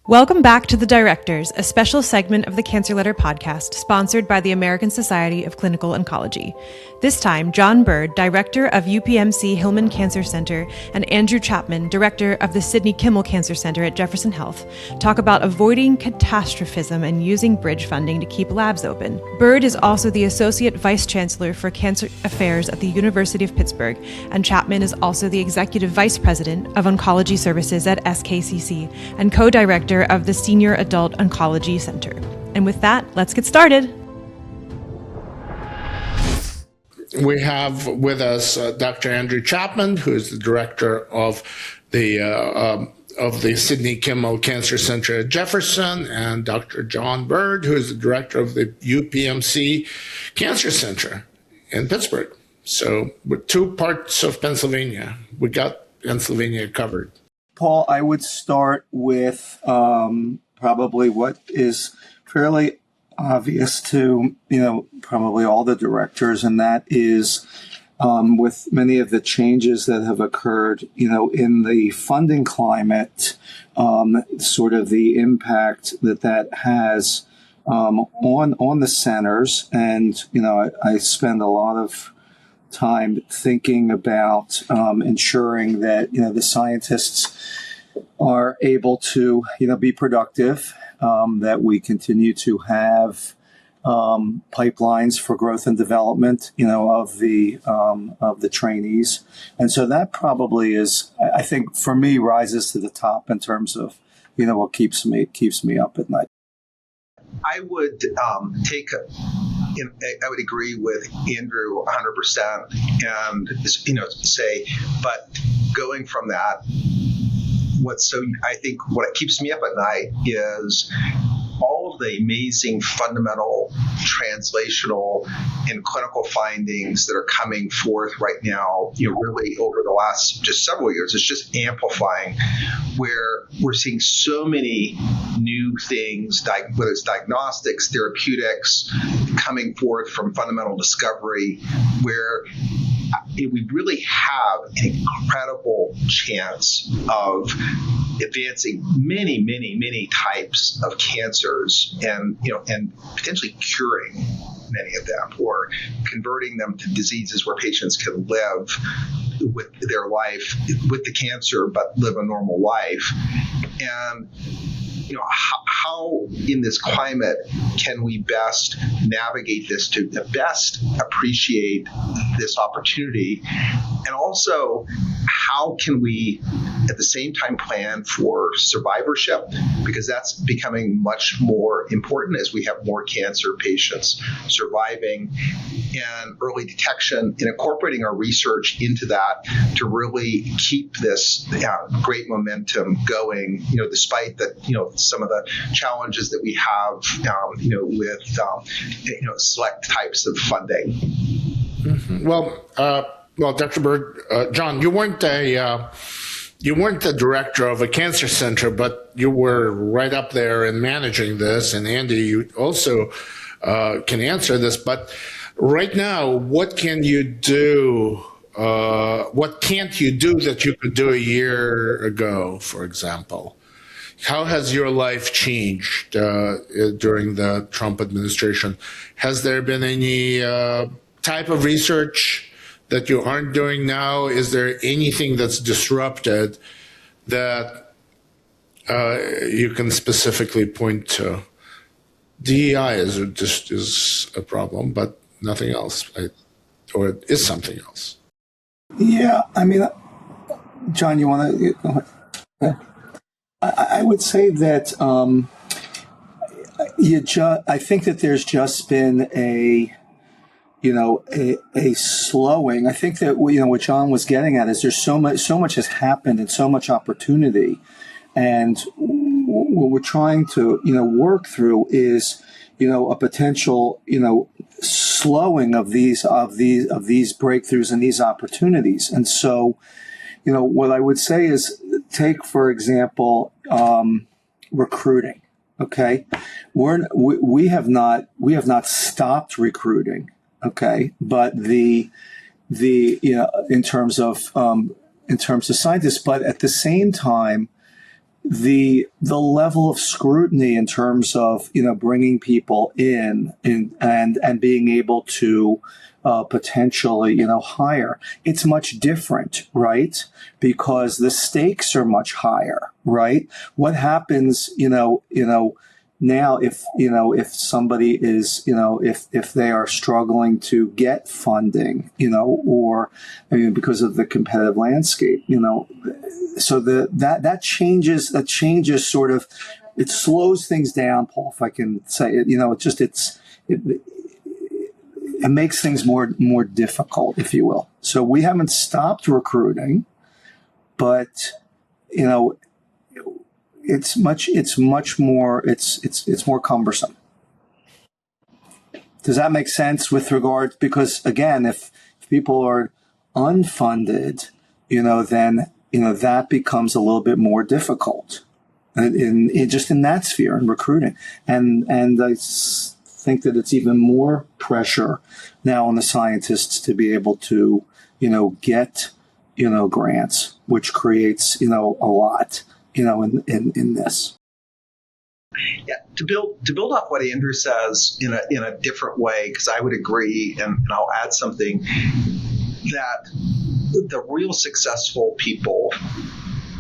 Welcome back to The Directors, a special segment of the Cancer Letter podcast sponsored by the American Society of Clinical Oncology. This time, John Byrd, director of UPMC Hillman Cancer Center, and Andrew Chapman, director of the Sidney Kimmel Cancer Center at Jefferson Health, talk about avoiding catastrophism and using bridge funding to keep labs open. Byrd is also the Associate Vice Chancellor for Cancer Affairs at the University of Pittsburgh, and Chapman is also the Executive Vice President of Oncology Services at SKCC and co-director of the Senior Adult Oncology Center. And with that, let's get started. We have with us Dr. Andrew Chapman, who is the director of the Sidney Kimmel Cancer Center at Jefferson, and Dr. John Byrd, who is the director of the UPMC Cancer Center in Pittsburgh. So with two parts of Pennsylvania, we got Pennsylvania covered. Paul, I would start with probably what is fairly obvious to, probably all the directors, and that is with many of the changes that have occurred, in the funding climate, sort of the impact that has on the centers. And, I spend a lot of time thinking about ensuring that the scientists are able to be productive, that we continue to have pipelines for growth and development of the trainees. And so that probably is, I think, for me, rises to the top in terms of what keeps me up at night. I would I would agree with Andrew 100% and, say, but going from that, I think what keeps me up at night is all of the amazing fundamental, translational, and clinical findings that are coming forth right now, really over the last just several years. It's just amplifying, where we're seeing so many new things, whether it's diagnostics, therapeutics, coming forth from fundamental discovery, where we really have an incredible chance of advancing many, many, many types of cancers and potentially curing many of them or converting them to diseases where patients can live with their life with the cancer but live a normal life. And how in this climate can we best navigate this to best appreciate this opportunity? And also, how can we at the same time plan for survivorship? Because that's becoming much more important as we have more cancer patients surviving, and early detection, and incorporating our research into that to really keep this great momentum going, despite that, some of the challenges that we have, with select types of funding. Mm-hmm. Well, Dr. Byrd, John, you weren't the director of a cancer center, but you were right up there in managing this. And Andy, you also can answer this. But right now, what can you do? What can't you do that you could do a year ago, for example? How has your life changed during the Trump administration? Has there been any type of research that you aren't doing now? Is there anything that's disrupted that you can specifically point to? DEI is a problem, but nothing else, right? Or it is something else. Yeah, I mean, John, you want to go ahead? I would say that I think that there's just been a slowing. I think that what John was getting at is there's so much has happened and so much opportunity, and what we're trying to work through is a potential slowing of these breakthroughs and these opportunities. And so what I would say is, take for example recruiting. Okay, we have not stopped recruiting. Okay, but the in terms of scientists, but at the same time, the level of scrutiny in terms of bringing people in and being able to potentially hire, it's much different, right? Because the stakes are much higher, right? What happens now if somebody is if they are struggling to get funding or because of the competitive landscape, so that changes sort of, it slows things down, Paul, if I can say it. It makes things more difficult, if you will. So we haven't stopped recruiting, but it's more cumbersome. Does that make sense with regard? Because again, if people are unfunded, then that becomes a little bit more difficult in that sphere in recruiting, and I think that it's even more pressure now on the scientists to be able to get grants, which creates a lot in this. Yeah, to build off what Andrew says in a different way, because I would agree, and I'll add something, that the real successful people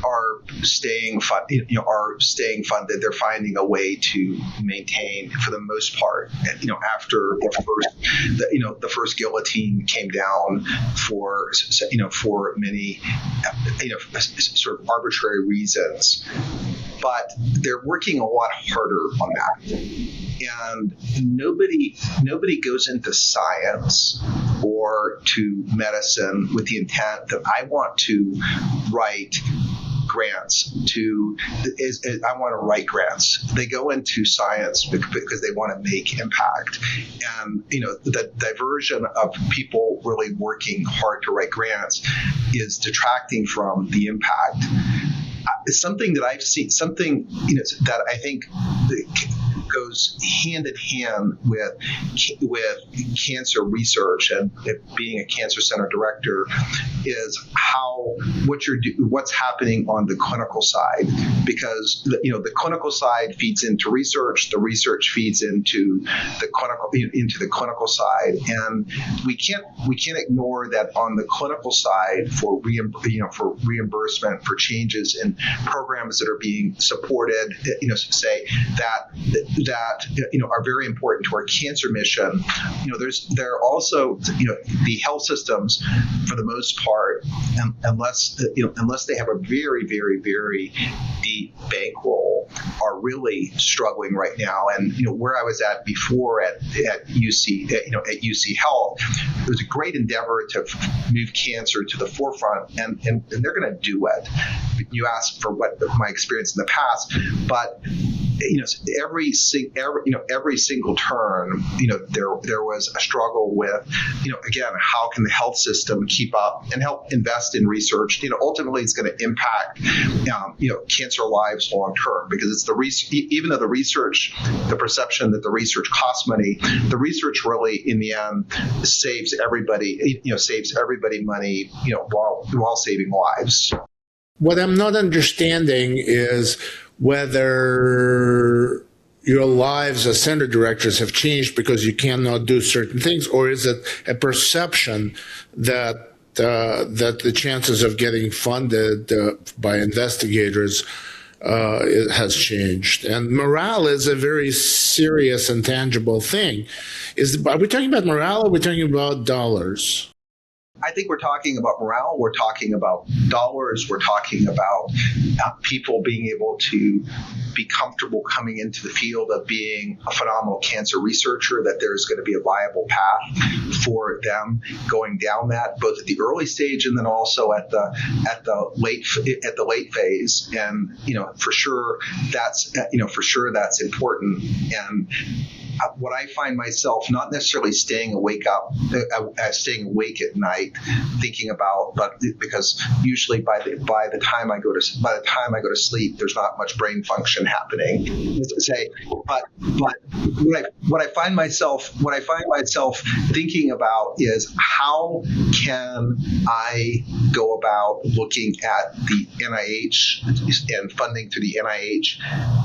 are staying funded. They're finding a way to maintain, for the most part. After the first guillotine came down for many sort of arbitrary reasons, but they're working a lot harder on that. And nobody goes into science or to medicine with the intent that I want to write grants I want to write grants. They go into science because they want to make impact. And, the diversion of people really working hard to write grants is detracting from the impact. It's something that I've seen, that I think goes hand in hand with cancer research, and being a cancer center director, is what's happening on the clinical side, because the clinical side feeds into research, the research feeds into the clinical side, and we can't ignore that on the clinical side for reimbursement for changes in programs that are being supported, say that are very important to our cancer mission. There are also the health systems, for the most part, unless they have a very, very, very deep bankroll, are really struggling right now. And where I was at before at UC at UC Health, it was a great endeavor to move cancer to the forefront, and they're going to do it. You asked for what my experience in the past, but every single turn, there was a struggle with, again, how can the health system keep up and help invest in research? Ultimately, it's going to impact, cancer lives long term, because it's even though the perception that the research costs money, the research really, in the end, saves everybody money, while saving lives. What I'm not understanding is whether your lives as center directors have changed because you cannot do certain things, or is it a perception that the chances of getting funded by investigators has changed? And morale is a very serious and tangible thing. Are we talking about morale, or are we talking about dollars? I think we're talking about morale. We're talking about dollars. We're talking about people being able to be comfortable coming into the field of being a phenomenal cancer researcher, that there's going to be a viable path for them going down that, both at the early stage and then also at the late phase. And for sure that's important. And what I find myself not necessarily staying awake at night thinking about, but because usually by the time I go to sleep, there's not much brain function happening. But what I find myself thinking about is how can I go about looking at the NIH and funding through the NIH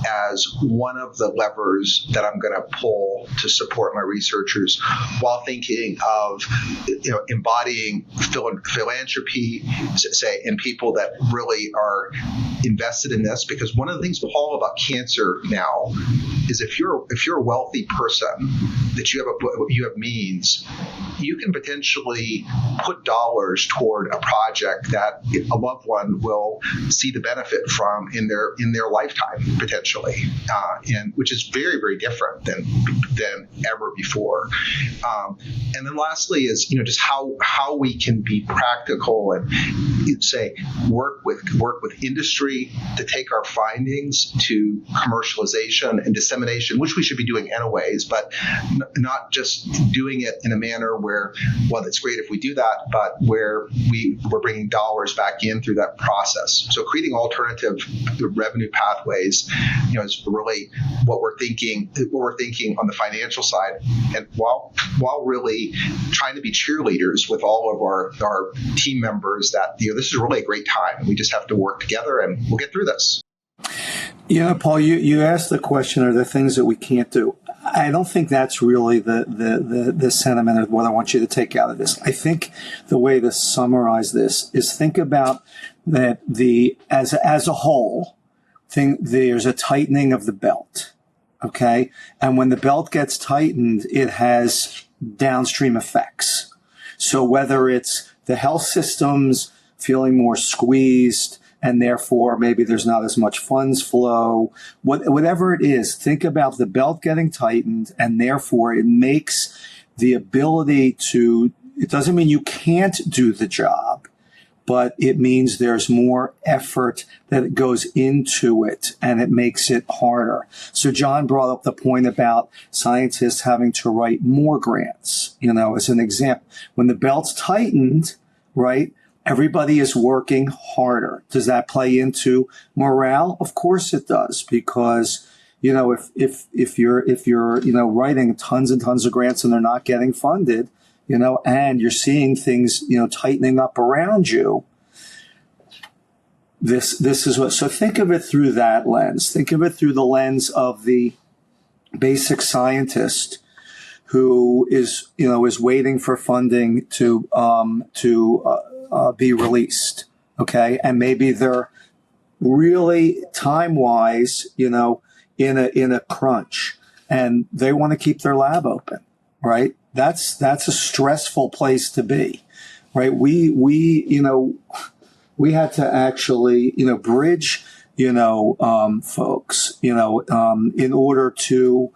as one of the levers that I'm going to pull to support my researchers, while thinking of embodying philanthropy, say, in people that really are invested in this. Because one of the things, Paul, about cancer now is if you're a wealthy person, that you have means, you can potentially put dollars toward a project that a loved one will see the benefit from in their lifetime potentially, and which is very, very different than ever before. And then lastly is just how we can be practical and say work with industry to take our findings to commercialization and dissemination, which we should be doing anyways, but not just doing it in a manner where, well, it's great if we do that, but where we're bringing dollars back in through that process. So creating alternative revenue pathways, is really what we're thinking on the financial side, and while really trying to be cheerleaders with all of our team members that this is really a great time. We just have to work together, and we'll get through this. Paul, you asked the question, are there things that we can't do? I don't think that's really the sentiment of what I want you to take out of this. I think the way to summarize this is think about that as a whole, there's a tightening of the belt, okay? And when the belt gets tightened, it has downstream effects. So whether it's the health systems feeling more squeezed, and therefore maybe there's not as much funds flow, whatever it is, think about the belt getting tightened, and therefore it makes the ability to, it doesn't mean you can't do the job, but it means there's more effort that goes into it, and it makes it harder. So John brought up the point about scientists having to write more grants, as an example. When the belt's tightened, right, everybody is working harder. Does that play into morale? Of course it does, because if you're writing tons and tons of grants and they're not getting funded, and you're seeing things tightening up around you, this is what. So think of it through that lens. Think of it through the lens of the basic scientist who is waiting for funding to be released, okay? And maybe they're really time-wise, in a crunch, and they want to keep their lab open, right? That's a stressful place to be, right? We had to actually, bridge, folks, in order to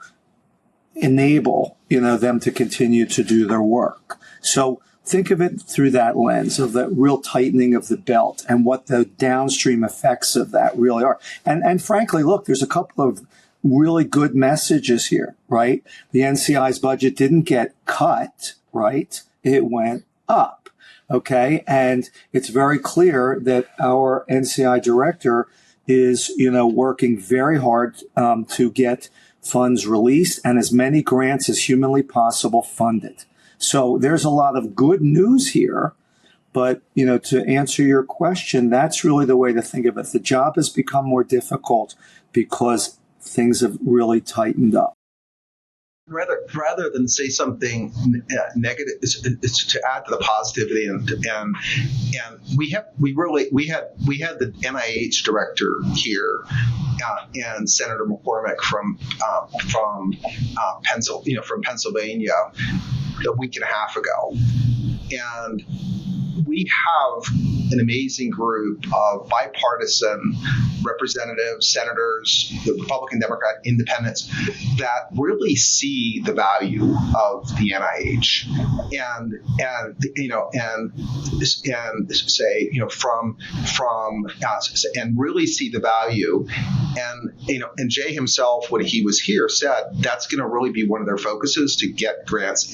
enable, them to continue to do their work. So think of it through that lens of the real tightening of the belt and what the downstream effects of that really are. And frankly, look, there's a couple of really good messages here, right? The NCI's budget didn't get cut, right? It went up, okay? And it's very clear that our NCI director is, working very hard to get funds released and as many grants as humanly possible funded. So there's a lot of good news here, but, to answer your question, that's really the way to think of it. The job has become more difficult because things have really tightened up. Rather than say something negative, is to add to the positivity, and we had the NIH director here, and Senator McCormick from Pennsylvania a week and a half ago, and we have an amazing group of bipartisan representatives, senators, the Republican, Democrat, independents that really see the value of the NIH and say, and really see the value. And Jay himself, when he was here, said that's going to really be one of their focuses to get grants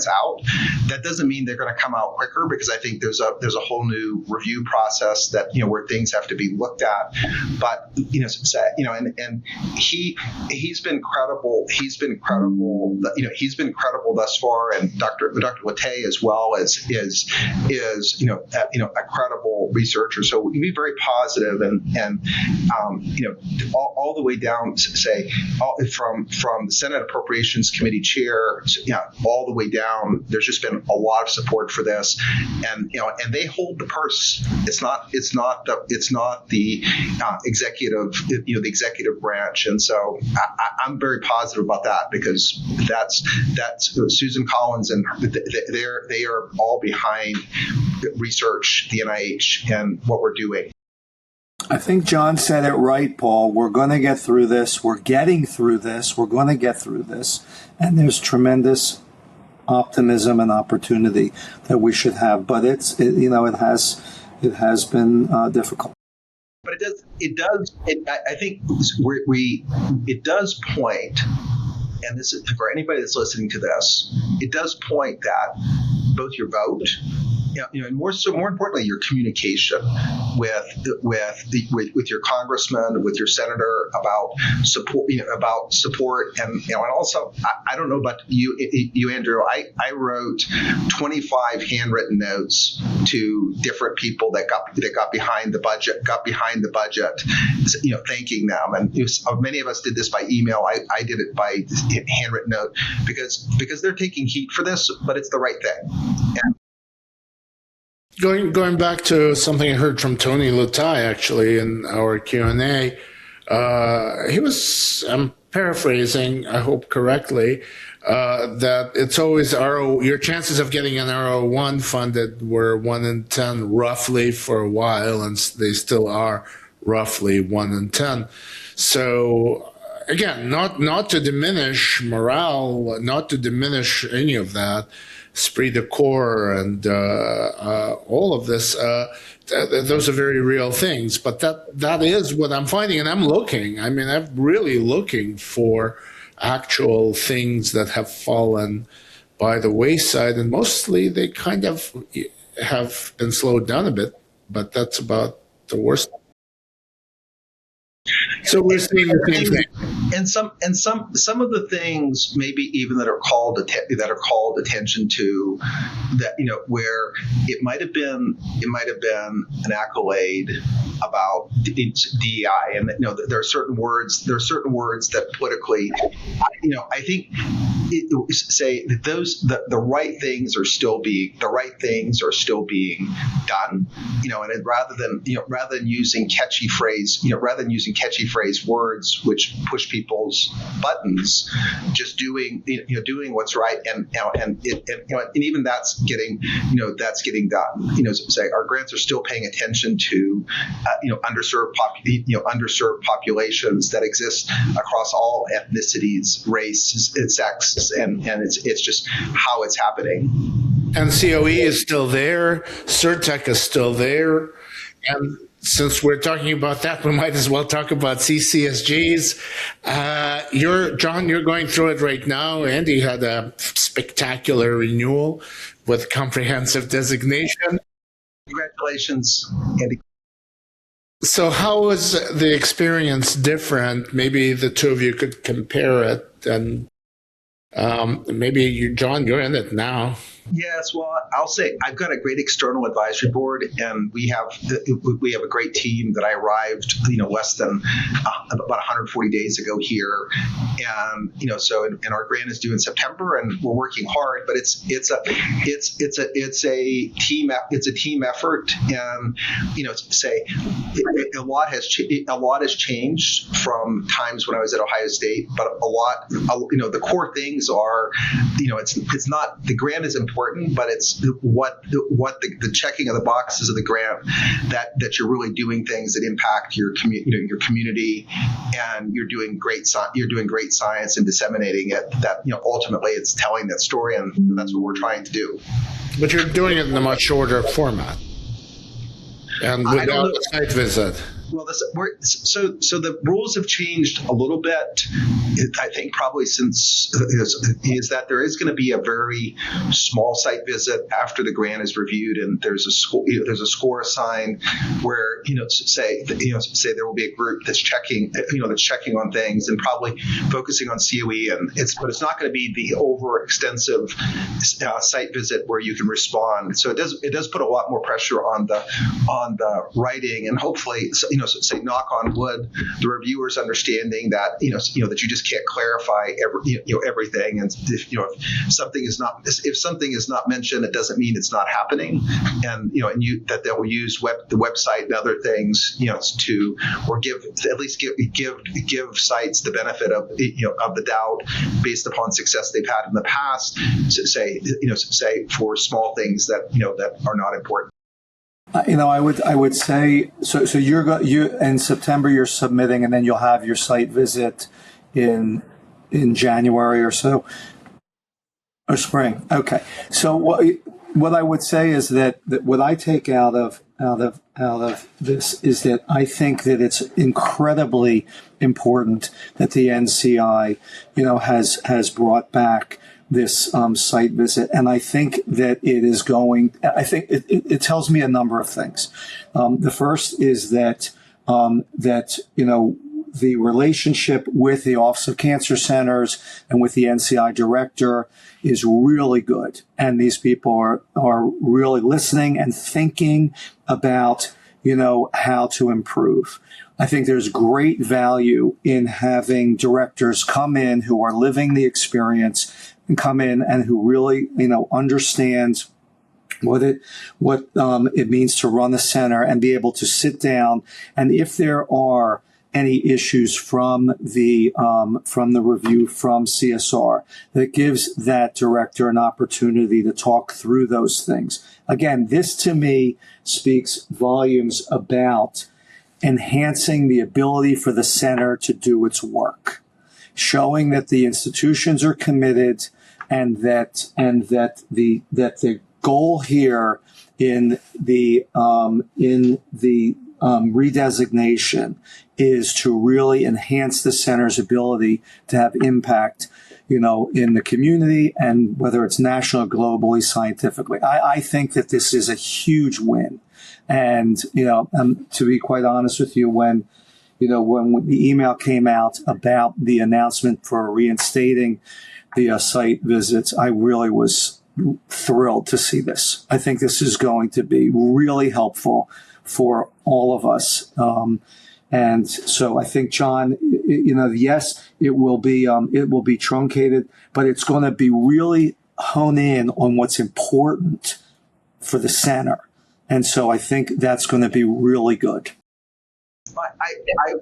out. That doesn't mean they're going to come out quicker, because I think there's a whole new review process that where things have to be looked at. But and he's been credible. He's been credible. He's been credible thus far, and Dr. Latte as well is a credible researcher. So we can be very positive and all the way down, say, from the Senate Appropriations Committee chair, all the way down. There's just been a lot of support for this, and they hold the purse. It's not the executive, the executive branch, and so I'm very positive about that, because that's Susan Collins, and they are all behind research, the NIH, and what we're doing. I think John said it right, Paul. We're going to get through this. We're getting through this. We're going to get through this. And there's tremendous optimism and opportunity that we should have. But it has been difficult. But I think it does point, and this is for anybody that's listening to this, it does point that both your vote, and more importantly, your communication with your congressman, with your senator about support, and also I don't know about you, Andrew. I wrote 25 handwritten notes to different people that got behind the budget, thanking them, and many of us did this by email. I did it by handwritten note because they're taking heat for this, but it's the right thing. And Going back to something I heard from Tony Lutai, actually, in our Q&A, he was, I'm paraphrasing, I hope correctly, that it's always your chances of getting an RO1 funded were 1 in 10 roughly for a while, and they still are roughly 1 in 10. So again, not to diminish morale, not to diminish any of that, esprit de corps and all of this, those are very real things. But that is what I'm finding, and I'm looking. I mean, I'm really looking for actual things that have fallen by the wayside, and mostly they kind of have been slowed down a bit, but that's about the worst. So we're seeing the same thing. And some of the things maybe even that are called attention to, that where it might have been an accolade about DEI, and there are certain words that politically, I think say that the right things are still being done, and rather than using catchy phrase words which push people's buttons, just doing what's right, and even that's getting done. Say our grants are still paying attention to underserved populations that exist across all ethnicities, race, and sex, and it's just how it's happening. And COE is still there, CERTEC is still there, and since we're talking about that, we might as well talk about CCSGs. John, you're going through it right now. Andy had a spectacular renewal with comprehensive designation. Congratulations, Andy. So how was the experience different? Maybe the two of you could compare it, and maybe John, you're in it now. Yes, well, I'll say I've got a great external advisory board, and we have a great team that I arrived, less than about 140 days ago here, and and our grant is due in September, and we're working hard, but it's a team effort, and say a lot has changed from times when I was at Ohio State, but the core things are, it's not, the grant is important. important, but it's what the checking of the boxes of the grant that you're really doing things that impact your community, and you're doing great science and disseminating it. That ultimately it's telling that story, and that's what we're trying to do. But you're doing it in a much shorter format, and without a site visit. Well, so the rules have changed a little bit. I think probably since is that there is going to be a very small site visit after the grant is reviewed, and there's a score assigned where say there will be a group that's checking on things and probably focusing on COE, but it's not going to be the overextensive site visit where you can respond. So it does put a lot more pressure on the writing, and hopefully say knock on wood, the reviewers understanding that that you just can't clarify everything, and if something is not mentioned, it doesn't mean it's not happening, and that they will use the website and other things to give sites the benefit of the doubt based upon success they've had in the past, say for small things that are not important. I would say so. You in September you're submitting, and then you'll have your site visit in January or so, or spring. Okay. So what I would say is that what I take out of this is that I think that it's incredibly important that the NCI has brought back this site visit, and I think that it is going. I think it tells me a number of things. The first is that the relationship with the Office of Cancer Centers and with the NCI director is really good, and these people are really listening and thinking about how to improve. I think there's great value in having directors come in who are living the experience and come in and who really, understands what it means to run the center and be able to sit down. And if there are any issues from the review from CSR, that gives that director an opportunity to talk through those things. Again, this to me speaks volumes about enhancing the ability for the center to do its work, showing that the institutions are committed, and that the goal here in the redesignation is to really enhance the center's ability to have impact, in the community, and whether it's national or globally, scientifically. I think that this is a huge win. And, to be quite honest with you, when the email came out about the announcement for reinstating the site visits, I really was thrilled to see this. I think this is going to be really helpful for all of us. And so I think, John, yes, it will be truncated, but it's going to be really hone in on what's important for the center. And so I think that's going to be really good.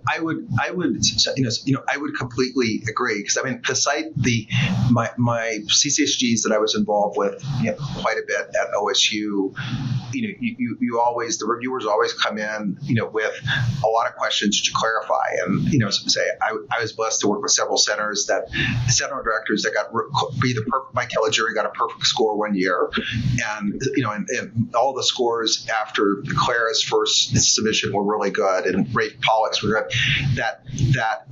I would completely agree, because the site, my CCHGs that I was involved with quite a bit at OSU, the reviewers always come in with a lot of questions to clarify, and I was blessed to work with several centers center directors that got Mike Kelligeri got a perfect score one year, and all the scores after Clara's first submission were really good, and Rafe Pollock's were good. That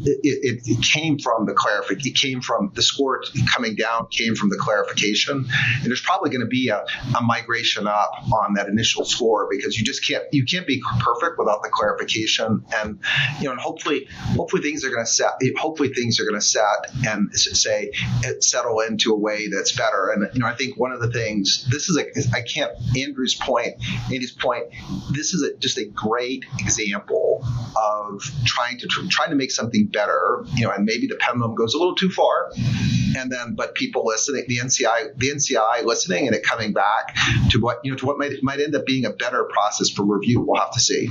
it came from the clarification. It came from the score coming down, came from the clarification, and there's probably going to be a migration up on that initial score, because you can't be perfect without the clarification, and and hopefully things are going to set and settle into a way that's better. And I think one of the things, Andy's point, this is just a great example of trying to make something better, and maybe the pendulum goes a little too far, but people listening, the NCI listening, and it coming back to what might end up being a better process for review. We'll have to see.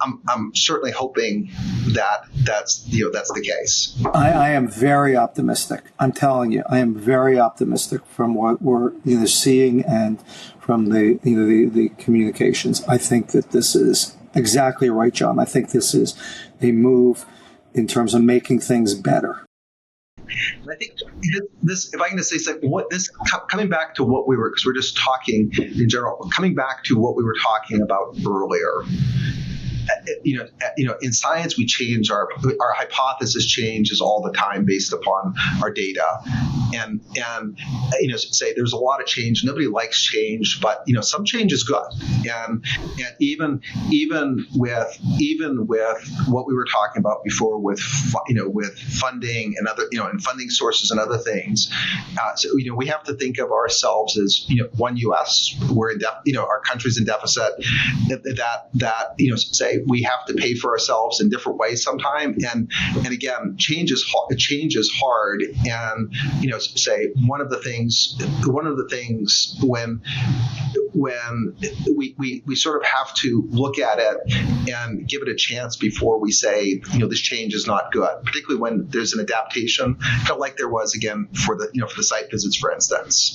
I'm certainly hoping that that's the case. I am very optimistic. I'm telling you, I am very optimistic from what we're seeing and from the communications. I think that this is exactly right, John. I think this is a move in terms of making things better. And I think this, if I can just say something, coming back to what because we're just talking in general, coming back to what we were talking about earlier. In science, we change our hypothesis changes all the time based upon our data, and say there's a lot of change. Nobody likes change, but some change is good, and even with what we were talking about before with funding and other and funding sources and other things. So we have to think of ourselves as one U.S. We're in our country's in deficit. That say we have to pay for ourselves in different ways sometime, and again, change is hard, and say one of the things when we sort of have to look at it and give it a chance before we say this change is not good, particularly when there's an adaptation, kind of like there was again for the site visits, for instance.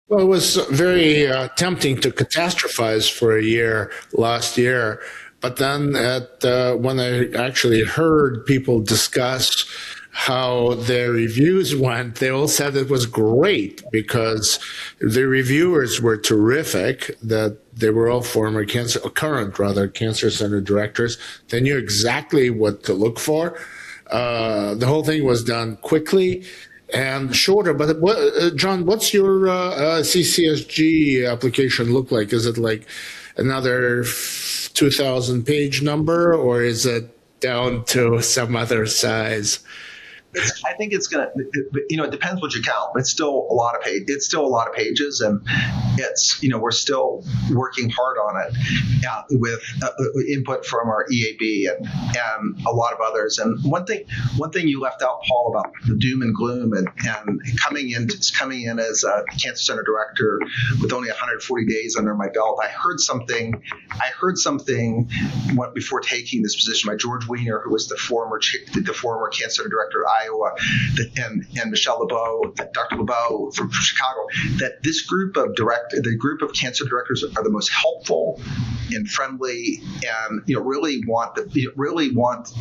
Well, it was very tempting to catastrophize for a year last year. But then when I actually heard people discuss how their reviews went, they all said it was great because the reviewers were terrific, that they were all current cancer center directors. They knew exactly what to look for. The whole thing was done quickly and shorter. But John, what's your CCSG application look like? Is it like another 2,000 page number, or is it down to some other size? I think it's gonna. It depends what you count. It's still a lot of pages, and it's we're still working hard on it with input from our EAB and a lot of others. And one thing you left out, Paul, about the doom and gloom and coming in as a cancer center director with only 140 days under my belt. I heard something before taking this position by George Weiner, who was the former cancer center director at Iowa, and Michelle LeBeau, Dr. LeBeau from Chicago, that this group of cancer directors are the most helpful and friendly, and really want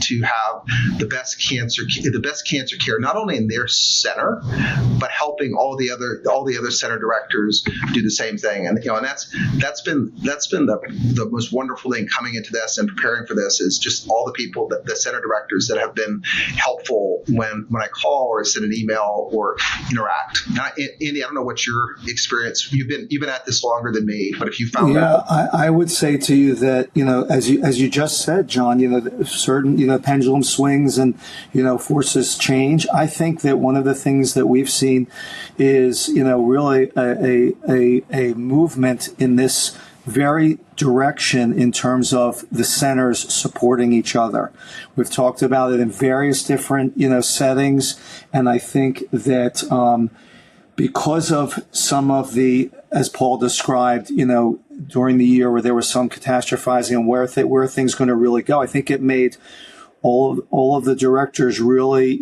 to have the best cancer care, not only in their center, but helping all the other center directors do the same thing. And that's been the most wonderful thing coming into this and preparing for this, is just all the people, the center directors that have been helpful when I call or send an email or interact. Now, Andy, I don't know what your experience. You've been at this longer than me, but if you found out, I would say to you that as you just said, John, certain pendulum swings and forces change. I think that one of the things that we've seen is really a movement in this very direction in terms of the centers supporting each other. We've talked about it in various different, settings. And I think that because of some of the, as Paul described, during the year where there was some catastrophizing and where things going to really go, I think it made all of the directors really,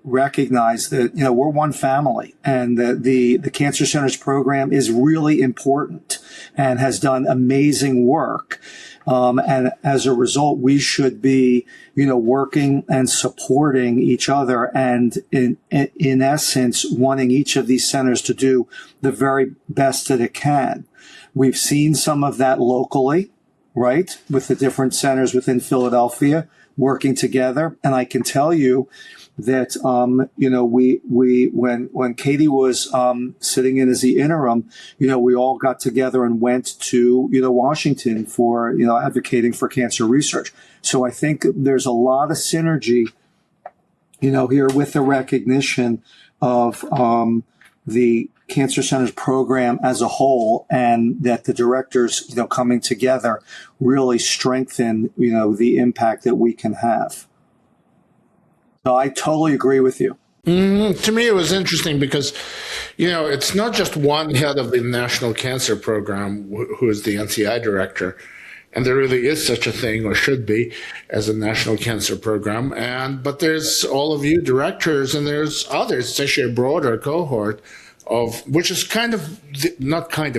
recognize that, we're one family, and that the Cancer Centers program is really important and has done amazing work. And as a result, we should be, working and supporting each other, and in essence, wanting each of these centers to do the very best that it can. We've seen some of that locally, right, with the different centers within Philadelphia working together. And I can tell you that, when Katie was sitting in as the interim, we all got together and went to, Washington for, advocating for cancer research. So I think there's a lot of synergy, here with the recognition of the Cancer Centers program as a whole, and that the directors, coming together really strengthen, the impact that we can have. So I totally agree with you. To me, it was interesting because, it's not just one head of the National Cancer Program who is the NCI director. and there really is such a thing, or should be, as a national cancer program. But there's all of you directors, and there's others. It's actually a broader cohort which is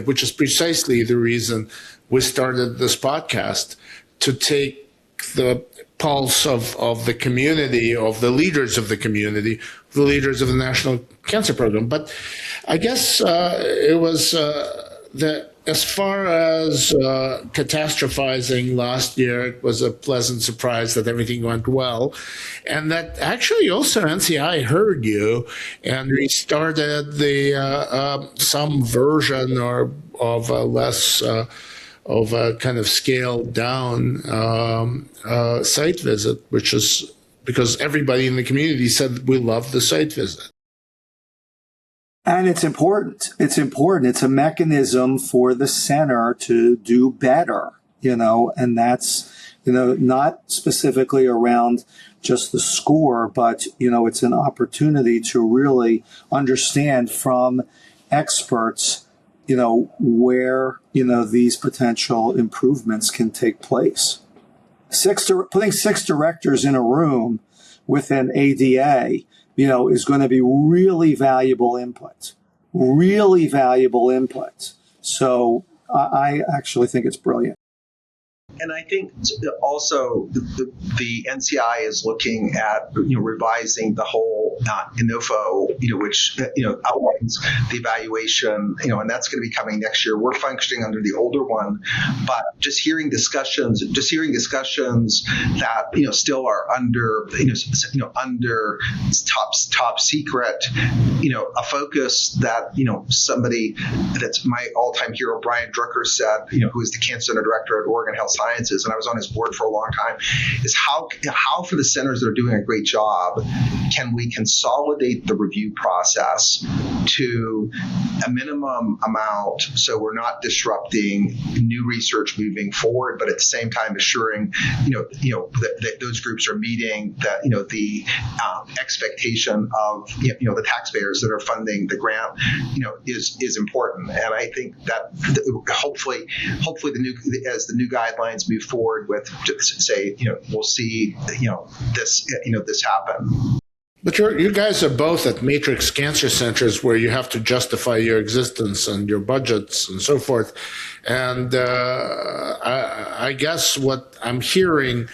which is precisely the reason we started this podcast, to take the pulse of the community, of the leaders of the community, the leaders of the National Cancer Program. But I guess it was as far as catastrophizing last year, it was a pleasant surprise that everything went well. And that actually also NCI heard you and restarted some version of a less of a kind of scaled down site visit, which is because everybody in the community said we love the site visit. And it's important. It's important. It's a mechanism for the center to do better, and that's, not specifically around just the score, but, it's an opportunity to really understand from experts, where, these potential improvements can take place. Putting 6 directors in a room with an ADA, is going to be really valuable input. So I actually think it's brilliant. And I think also the NCI is looking at revising the whole INOFO, which outlines the evaluation, and that's going to be coming next year. We're functioning under the older one, but just hearing discussions that still are under under top secret, a focus that somebody that's my all-time hero, Brian Drucker, said, who is the cancer center director at Oregon Health Sciences, and I was on his board for a long time, is how for the centers that are doing a great job, can we consolidate the review process to a minimum amount so we're not disrupting new research moving forward, but at the same time assuring that those groups are meeting the expectation of the taxpayers that are funding the grant is important. And I think that hopefully as the new guidelines move forward with, say, we'll see this happen. But you guys are both at matrix cancer centers where you have to justify your existence and your budgets and so forth. And I guess what I'm hearing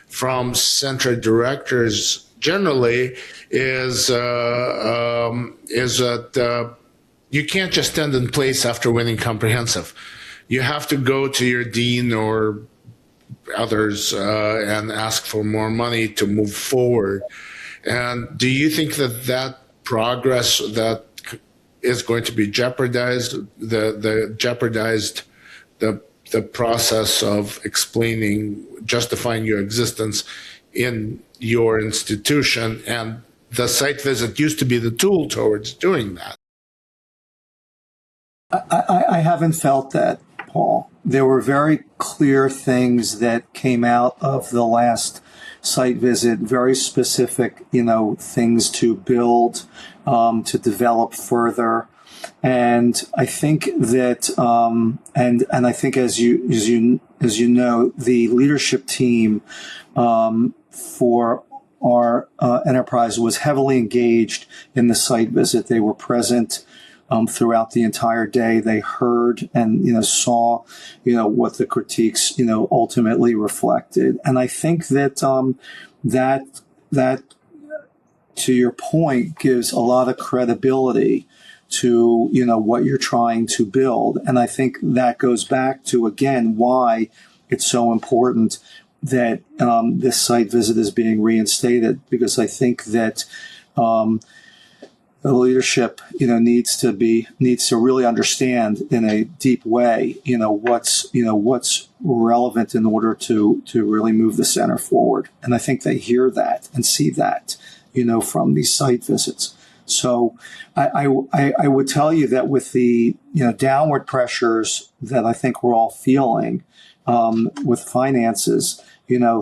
from center directors generally is that you can't just stand in place after winning comprehensive. You have to go to your dean or others and ask for more money to move forward. And do you think that progress that is going to be jeopardized, the process of justifying your existence in your institution, and the site visit used to be the tool towards doing that? I haven't felt that, Paul. There were very clear things that came out of the last site visit, very specific, things to build, to develop further. And I think that, and I think as you know, the leadership team, for our enterprise was heavily engaged in the site visit. They were present throughout the entire day. They heard and saw what the critiques ultimately reflected. And I think that that to your point gives a lot of credibility to what you're trying to build. And I think that goes back to, again, why it's so important that this site visit is being reinstated, because I think that the leadership, needs to really understand in a deep way, what's relevant in order to really move the center forward. And I think they hear that and see that, from these site visits. So I would tell you that with the, downward pressures that I think we're all feeling, with finances,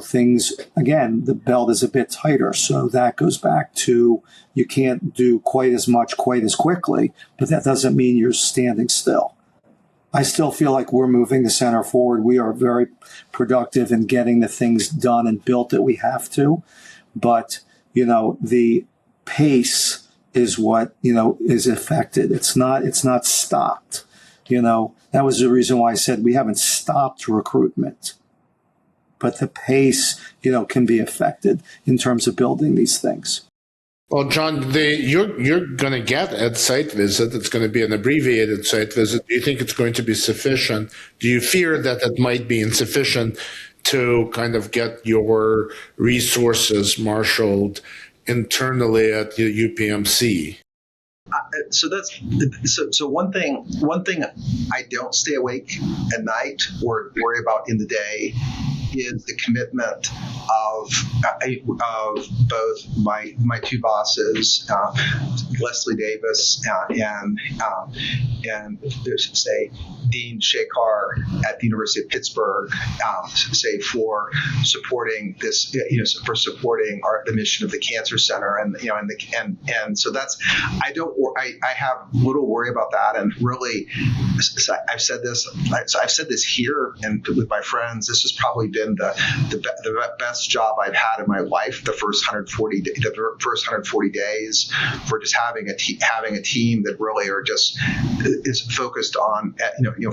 things, again, the belt is a bit tighter. So that goes back to, you can't do quite as much, quite as quickly, but that doesn't mean you're standing still. I still feel like we're moving the center forward. We are very productive in getting the things done and built that we have to. But, the pace is what, is affected. It's not stopped. That was the reason why I said we haven't stopped recruitment. But the pace, can be affected in terms of building these things. Well, John, you're going to get a site visit. It's going to be an abbreviated site visit. Do you think it's going to be sufficient? Do you fear that it might be insufficient to kind of get your resources marshaled internally at the UPMC? So one thing I don't stay awake at night or worry about in the day is the commitment of both my two bosses, Leslie Davis and say Dean Shekar at the University of Pittsburgh, for supporting this, for supporting the mission of the Cancer Center, and so that's I have little worry about that, and really I've said this here and with my friends. This has probably been the best job I've had in my life. The first 140 days for just having a team that really is focused on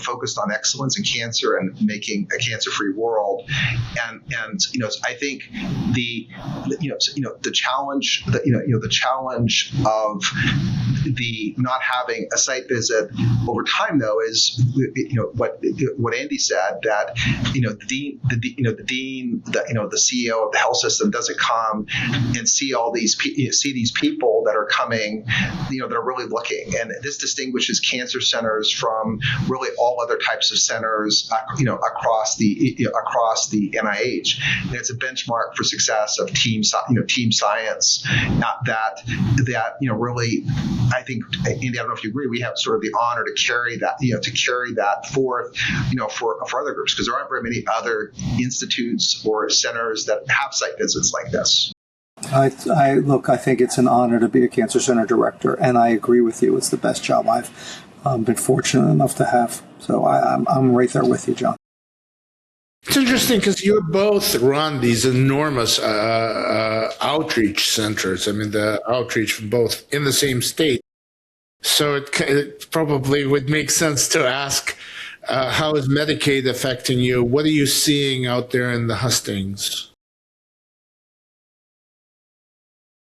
focused on excellence in cancer and making a cancer-free world. And I think the challenge of the not having a site visit over time, though, is what Andy said, that the dean, the CEO of the health system doesn't come and see these people that are coming, that are really looking. And this distinguishes cancer centers from really all other types of centers, across the NIH. And it's a benchmark for success of team science. That really, I think, Andy, I don't know if you agree, we have sort of the honor to carry that forth, for other groups, because there aren't very many other institutes or centers that have site visits like this. I think it's an honor to be a cancer center director, and I agree with you. It's the best job I've been fortunate enough to have. So I'm right there with you, John. It's interesting because you both run these enormous outreach centers. I mean, the outreach from both in the same state. So it probably would make sense to ask, how is Medicaid affecting you? What are you seeing out there in the hustings?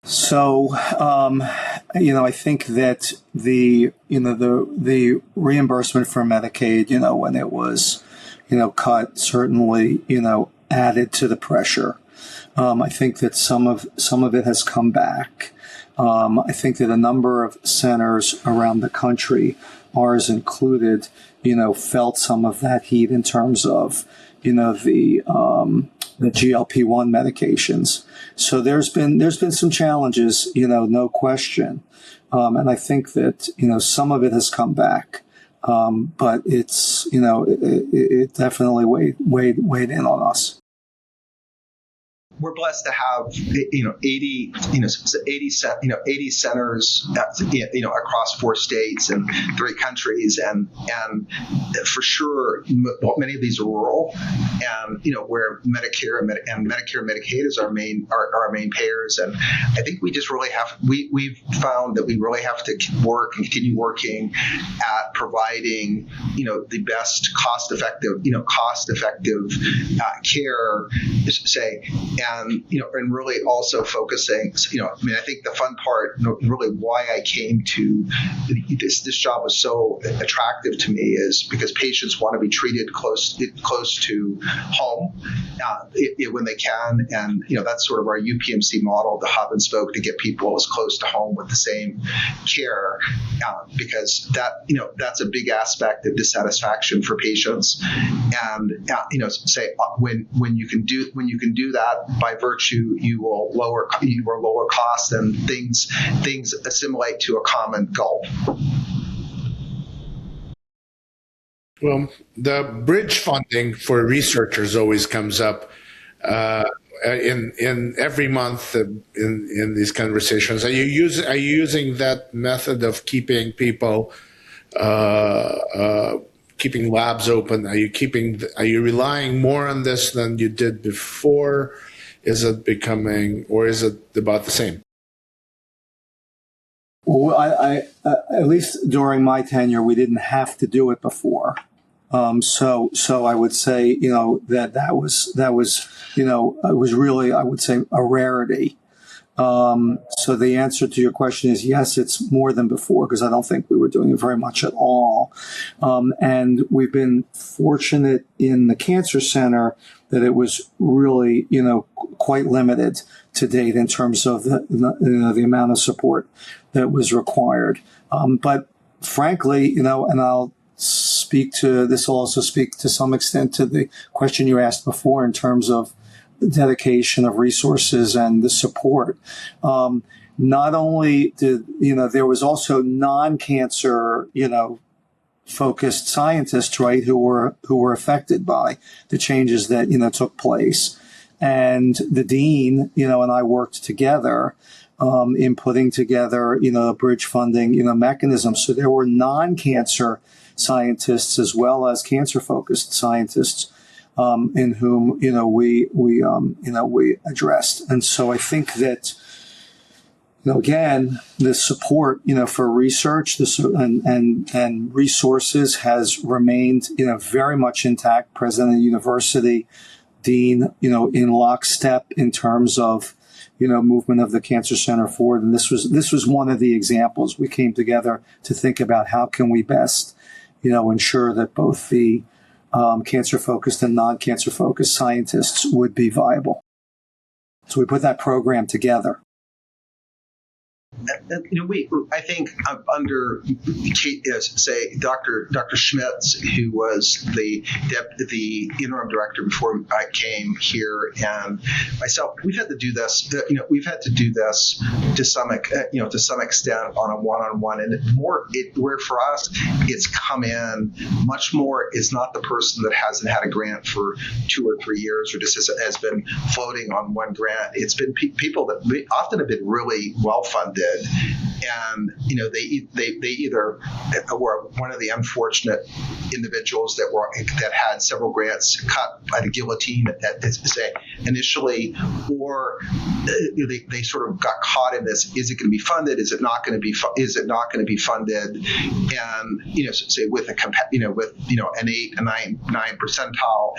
So, I think that the reimbursement for Medicaid, when it was, cut, certainly, added to the pressure. I think that some of it has come back. I think that a number of centers around the country, ours included, felt some of that heat in terms of, the GLP-1 medications. So there's been some challenges, no question. And I think that, some of it has come back. But it's, it definitely weighed in on us. We're blessed to have 80 centers across 4 states and 3 countries, and for sure many of these are rural, and where Medicare and Medicaid is our main payers. And I think we just really we've found that we really have to work and continue working at providing the best cost effective care, and really also focusing. I think the fun part, really why I came to this job was so attractive to me, is because patients want to be treated close to home when they can, and that's sort of our UPMC model, the hub and spoke, to get people as close to home with the same care, because that's a big aspect of dissatisfaction for patients. And when you can do that by virtue, you will lower costs, and things assimilate to a common goal. Well, the bridge funding for researchers always comes up in every month in these conversations. Are you using that method of keeping people keeping labs open? Are you relying more on this than you did before? Is it becoming, or is it about the same? Well, I at least during my tenure, we didn't have to do it before. So I would say, that was, it was really, I would say, a rarity. So the answer to your question is yes, it's more than before, because I don't think we were doing it very much at all. And we've been fortunate in the Cancer Center that it was really, quite limited to date in terms of the amount of support that was required. But frankly, and I'll this will also speak to some extent to the question you asked before in terms of the dedication of resources and the support. Not only did, there was also non-cancer, focused scientists, right, who were affected by the changes that, took place. And the dean, and I worked together in putting together, bridge funding, mechanisms. So there were non-cancer scientists as well as cancer-focused scientists in whom we addressed. And so I think that again, the support for research and resources has remained very much intact. President of the university, dean in lockstep in terms of movement of the Cancer Center forward. And this was one of the examples. We came together to think about how can we best ensure that both the cancer-focused and non-cancer-focused scientists would be viable. So we put that program together. I think under, say, Dr. Schmitz, who was the interim director before I came here, and myself, we've had to do this. We've had to do this to some extent on a one-on-one, and where for us it's come in much more is not the person that hasn't had a grant for 2 or 3 years or just has been floating on one grant. It's been people that often have been really well funded. And they either were one of the unfortunate individuals that had several grants cut by the guillotine initially, or they sort of got caught in this: is it going to be funded? Is it not going to be? Is it not going to be funded? And say with an 8, a 9 percentile,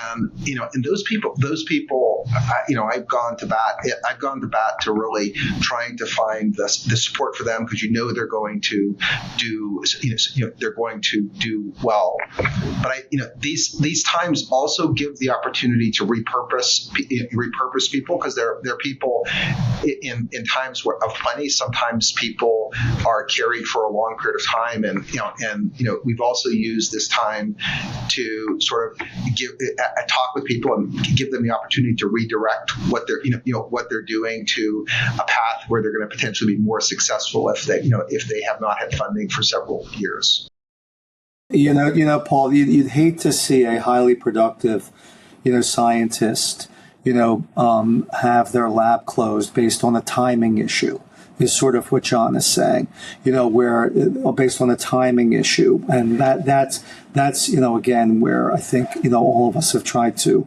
and those people, I've gone to bat to really trying to find the support for them, because they're going to do they're going to do well. But these times also give the opportunity to repurpose people, because they're people in times of plenty. Sometimes people are carried for a long period of time, and we've also used this time to sort of talk with people and give them the opportunity to redirect what they're doing to a path where they're going to potentially be more successful if they have not had funding for several years. Paul, you'd hate to see a highly productive, scientist, have their lab closed based on a timing issue, is sort of what John is saying, where based on a timing issue. And that's again, where I think, all of us have tried to,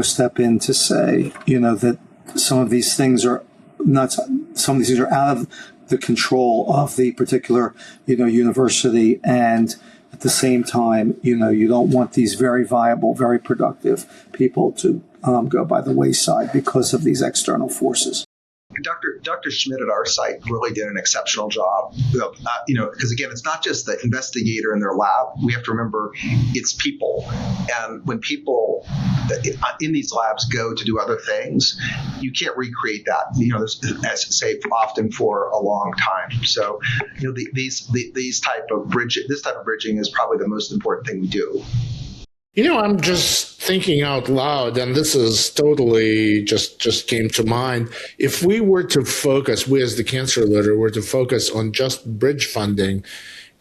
step in to say, that some of these things are out of the control of the particular, university. And at the same time, you don't want these very viable, very productive people to go by the wayside because of these external forces. Dr. Schmidt at our site really did an exceptional job, because again, it's not just the investigator in their lab. We have to remember it's people. And when people in these labs go to do other things, you can't recreate that, as say often for a long time. So, this type of bridging is probably the most important thing we do. I'm just thinking out loud, and this is totally just came to mind. If we were to focus, we as the Cancer Letter were to focus on just bridge funding,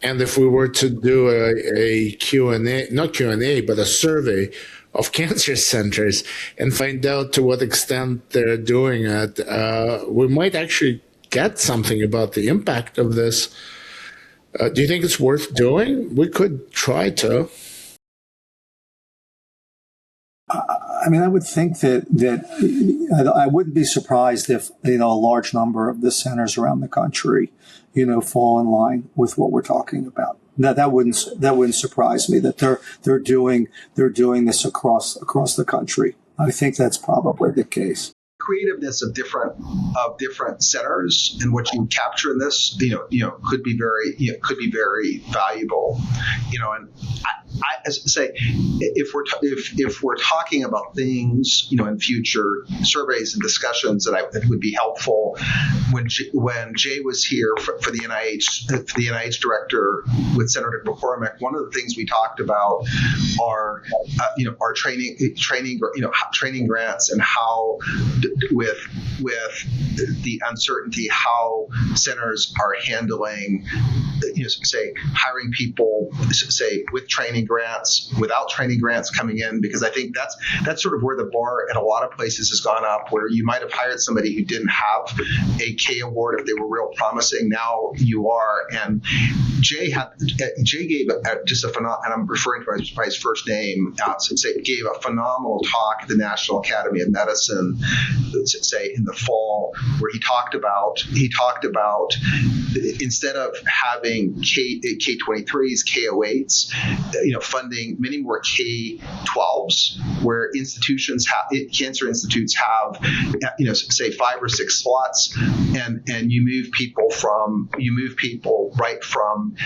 and if we were to do a Q&A, not Q&A, but a survey of cancer centers and find out to what extent they're doing it, we might actually get something about the impact of this. Do you think it's worth doing? We could try to. I mean, I would think that I wouldn't be surprised if, a large number of the centers around the country, fall in line with what we're talking about. That wouldn't surprise me that they're doing this across the country. I think that's probably the case. Creativeness of different centers and what you capture in this, could be very valuable, and I as I say, if we're talking about things, in future surveys and discussions that would be helpful. When Jay was here for the NIH director with Senator McCormick, one of the things we talked about are our training grants and how with the uncertainty how centers are handling, say hiring people, say with training grants, without training grants coming in, because I think that's sort of where the bar at a lot of places has gone up, where you might have hired somebody who didn't have a K award if they were real promising. Now you are, and Jay gave just a phenomenal, and I'm referring to by his first name, gave a phenomenal talk at the National Academy of Medicine, say in the fall, where he talked about instead of having K23s, K08s, funding many more K12s, where cancer institutes have, say 5 or 6 slots, and you move people right from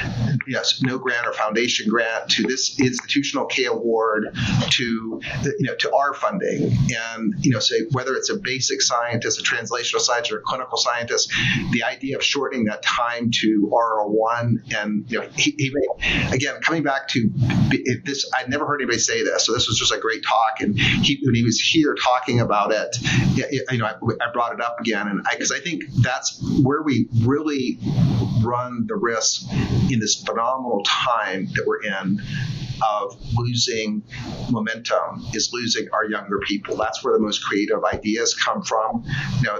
no grant or foundation grant to this institutional K award to our funding, and say whether it's a basic scientist, a translational scientist, or a clinical scientist, the idea of shortening that time to R01, and he again, coming back to this, I'd never heard anybody say this, so this was just a great talk. And when he was here talking about it, I brought it up again, and because I think that's where we really run the risk in this phenomenal time that we're in of losing momentum, is losing our younger people. That's where the most creative ideas come from.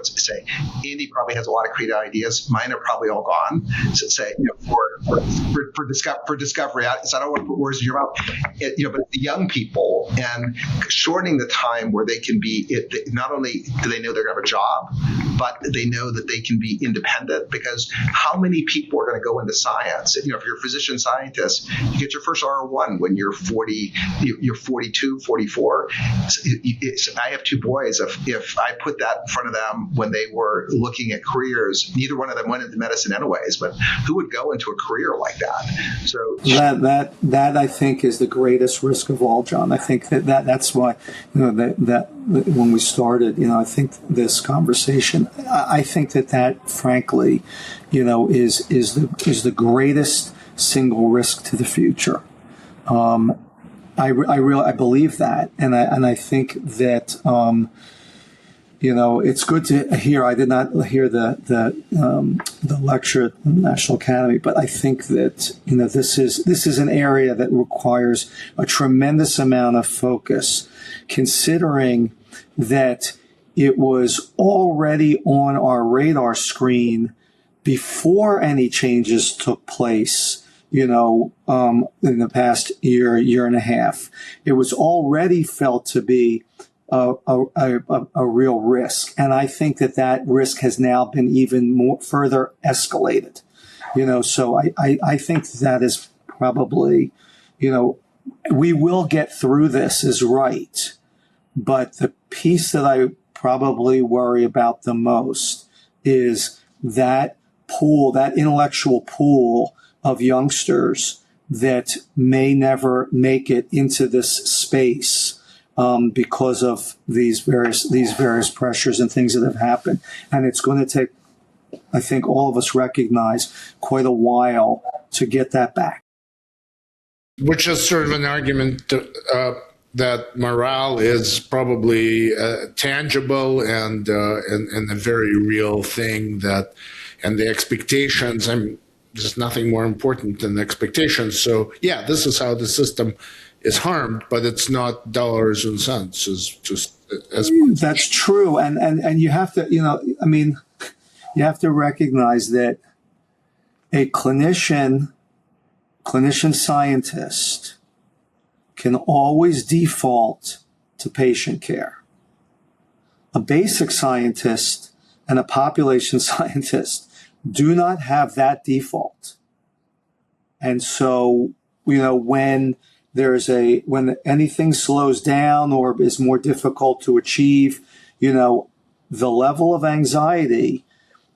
Say Andy probably has a lot of creative ideas. Mine are probably all gone. So say for discovery. So I don't want to put words in your mouth. But the young people, and shortening the time where they can be. Not only do they know they're going to have a job, but they know that they can be independent. Because how many people are going to go into science? If you're a physician scientist, you get your first R1 when you're 40, you're 42, 44. I have 2 boys. If I put that in front of them when they were looking at careers, neither one of them went into medicine anyways, but who would go into a career like that? So that I think is the greatest risk of all, John. I think that's why, that when we started, I think this conversation, I think that frankly, is the greatest single risk to the future. I believe that, and I think that it's good to hear. I did not hear the lecture at the National Academy, but I think that this is an area that requires a tremendous amount of focus, considering that it was already on our radar screen before any changes took place. In the past year and a half, it was already felt to be a real risk, and I think that risk has now been even more further escalated. So I think that is probably, we will get through this is right, but the piece that I probably worry about the most is that intellectual pool of youngsters that may never make it into this space because of these various pressures and things that have happened. And it's going to take, I think all of us recognize, quite a while to get that back. Which is sort of an argument that morale is probably tangible and a very real thing, and the expectations, there's nothing more important than expectations. So yeah, this is how the system is harmed, but it's not dollars and cents. It's just as much. That's true, and you have to, you have to recognize that a clinician clinician scientist can always default to patient care. A basic scientist and a population scientist do not have that default. And so, when when anything slows down or is more difficult to achieve, the level of anxiety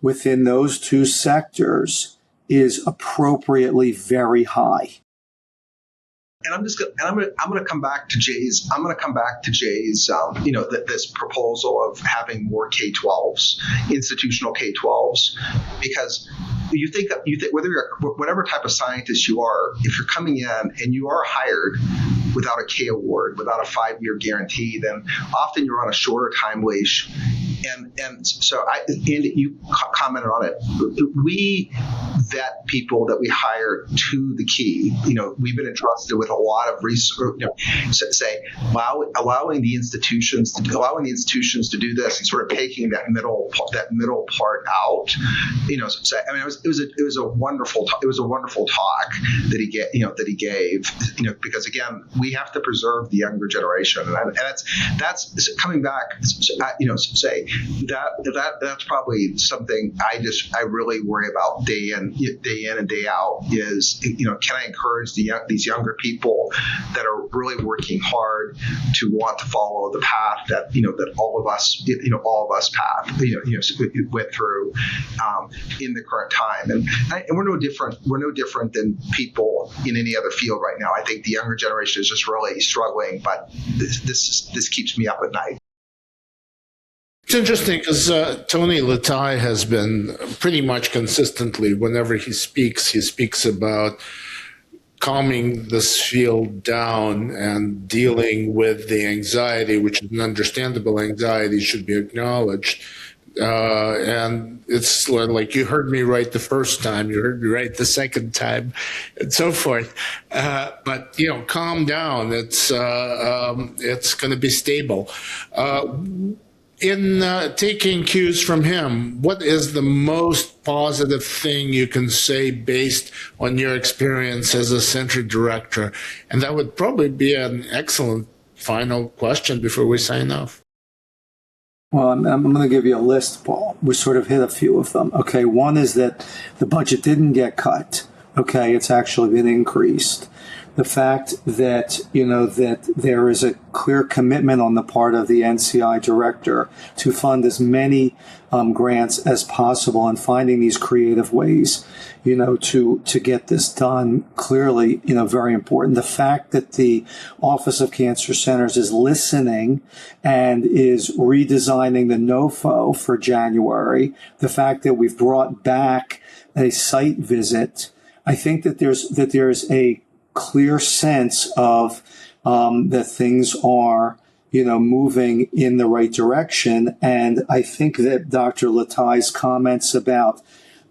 within those two sectors is appropriately very high. And I'm going to come back to Jay's. This proposal of having more K-12s, institutional K-12s, because you think whether you're whatever type of scientist you are, if you're coming in and you are hired without a K award, without a 5-year guarantee, then often you're on a shorter time leash. And so you commented on it. We vet people that we hire to the key. We've been entrusted with a lot of research. Allowing the institutions to do this and sort of taking that middle part out. It was a wonderful talk that he gave. Because again, we have to preserve the younger generation, and that's coming back. Say that's probably something I really worry about day in and day out is, can I encourage these younger people that are really working hard to want to follow the path that all of us went through in the current time, and we're no different than people in any other field right now. I think the younger generation is just really struggling, but this keeps me up at night. It's interesting because Tony Latai has been pretty much consistently, whenever he speaks about calming this field down and dealing with the anxiety, which is an understandable anxiety, should be acknowledged. And it's like, you heard me right the first time, you heard me right the second time, and so forth. But calm down. It's going to be stable. In taking cues from him, what is the most positive thing you can say based on your experience as a center director? And that would probably be an excellent final question before we sign off. Well, I'm going to give you a list, Paul. We sort of hit a few of them. Okay, one is that the budget didn't get cut. Okay, it's actually been increased. The fact that, that there is a clear commitment on the part of the NCI director to fund as many grants as possible and finding these creative ways, to get this done, clearly, very important. The fact that the Office of Cancer Centers is listening and is redesigning the NOFO for January, the fact that we've brought back a site visit, I think that there's a clear sense of that things are, moving in the right direction. And I think that Dr. Latai's comments about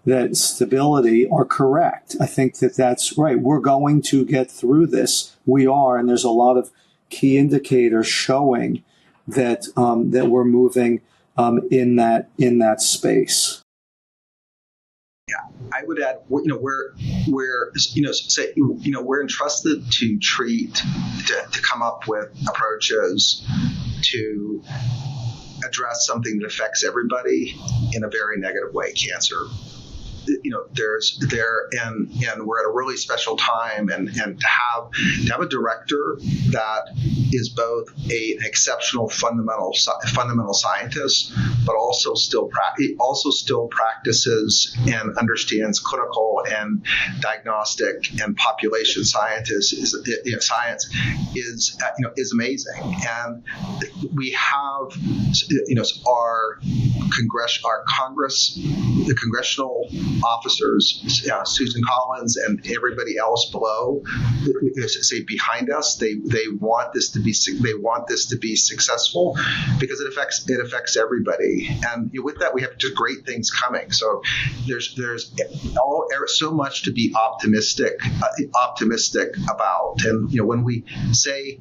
that stability are correct. I think that that's right. We're going to get through this. We are, and there's a lot of key indicators showing that that we're moving in that space. Yeah, I would add, we're entrusted to come up with approaches to address something that affects everybody in a very negative way, cancer. And we're at a really special time, and to have a director that is both an exceptional fundamental scientist, but also still practices and understands clinical and diagnostic and population science is amazing. And we have the congressional officers, Susan Collins and everybody else below, say behind us. They want this to be successful because it affects everybody. And with that, we have just great things coming. So there's so much to be optimistic about. And when we say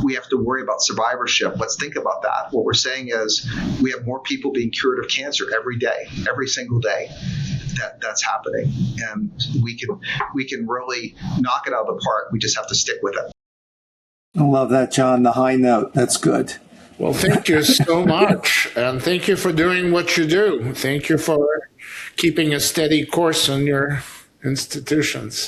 we have to worry about survivorship, let's think about that. What we're saying is we have more people being cured of cancer every day, every single day. that's happening, and we can really knock it out of the park. We just have to stick with it. I love that, John. The high note. That's good. Well, thank you so much. And thank you for doing what you do. Thank you for keeping a steady course on your institutions.